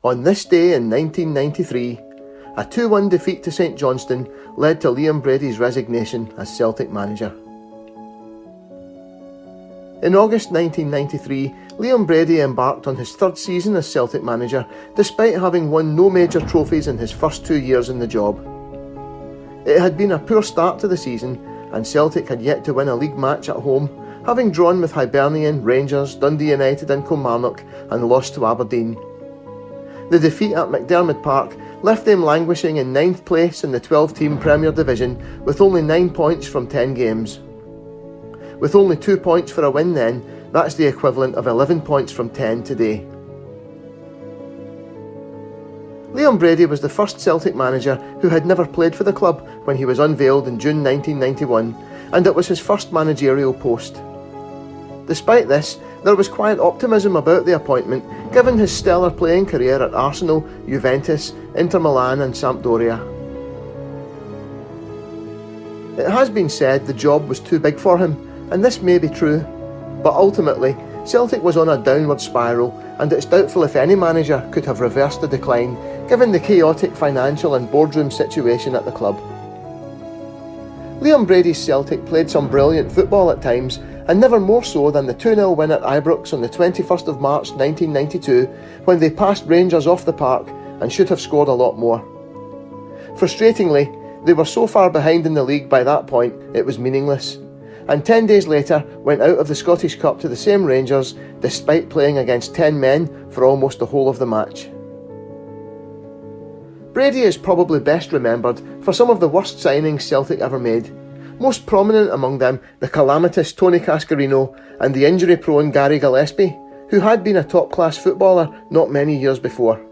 On this day in 1993, a 2-1 defeat to St Johnstone led to Liam Brady's resignation as Celtic manager. In August 1993, Liam Brady embarked on his third season as Celtic manager, despite having won no major trophies in his first 2 years in the job. It had been a poor start to the season, and Celtic had yet to win a league match at home, having drawn with Hibernian, Rangers, Dundee United and Kilmarnock, and lost to Aberdeen. The defeat at McDiarmid Park left them languishing in 9th place in the 12-team Premier Division with only 9 points from 10 games. With only 2 points for a win then, that's the equivalent of 11 points from 10 today. Liam Brady was the first Celtic manager who had never played for the club when he was unveiled in June 1991, and it was his first managerial post. Despite this, there was quiet optimism about the appointment, given his stellar playing career at Arsenal, Juventus, Inter Milan and Sampdoria. It has been said the job was too big for him, and this may be true, but ultimately Celtic was on a downward spiral, and it's doubtful if any manager could have reversed the decline, given the chaotic financial and boardroom situation at the club. Liam Brady's Celtic played some brilliant football at times, and never more so than the 2-0 win at Ibrox on the 21st of March 1992, when they passed Rangers off the park and should have scored a lot more. Frustratingly, they were so far behind in the league by that point it was meaningless, and 10 days later went out of the Scottish Cup to the same Rangers, despite playing against 10 men for almost the whole of the match. Brady is probably best remembered for some of the worst signings Celtic ever made, most prominent among them the calamitous Tony Cascarino and the injury-prone Gary Gillespie, who had been a top-class footballer not many years before.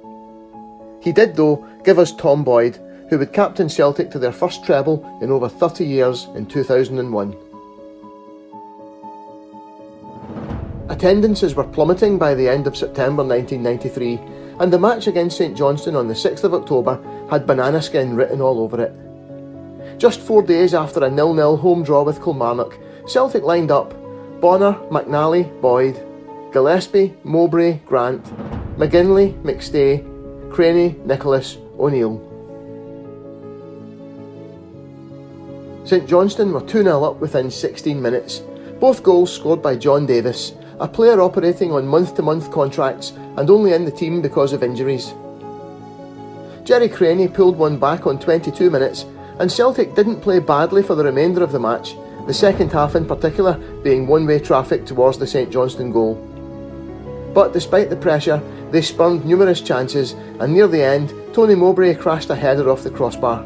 He did, though, give us Tom Boyd, who would captain Celtic to their first treble in over 30 years in 2001. Attendances were plummeting by the end of September 1993, and the match against St Johnstone on the 6th of October had banana skin written all over it. Just 4 days after a 0-0 home draw with Kilmarnock, Celtic lined up Bonner, McNally, Boyd, Gillespie, Mowbray, Grant, McGinley, McStay, Craney, Nicholas, O'Neill. St Johnstone were 2-0 up within 16 minutes, both goals scored by John Davis, a player operating on month-to-month contracts and only in the team because of injuries. Jerry Craney pulled one back on 22 minutes, and Celtic didn't play badly for the remainder of the match, the second half in particular being one-way traffic towards the St Johnstone goal. But despite the pressure, they spurned numerous chances, and near the end, Tony Mowbray crashed a header off the crossbar.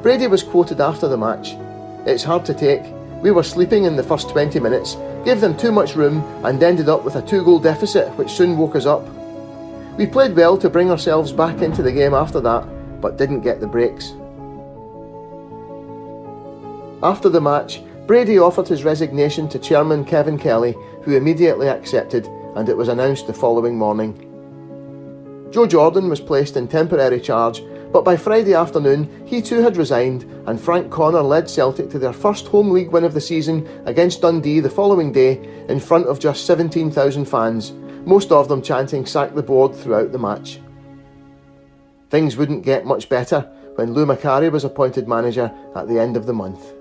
Brady was quoted after the match. "It's hard to take. We were sleeping in the first 20 minutes, gave them too much room and ended up with a 2-goal deficit which soon woke us up. We played well to bring ourselves back into the game after that, but didn't get the breaks." After the match, Brady offered his resignation to chairman Kevin Kelly, who immediately accepted, and it was announced the following morning. Joe Jordan was placed in temporary charge, but by Friday afternoon he too had resigned, and Frank Connor led Celtic to their first home league win of the season against Dundee the following day in front of just 17,000 fans, most of them chanting "Sack the Board" throughout the match. Things wouldn't get much better when Lou Macari was appointed manager at the end of the month.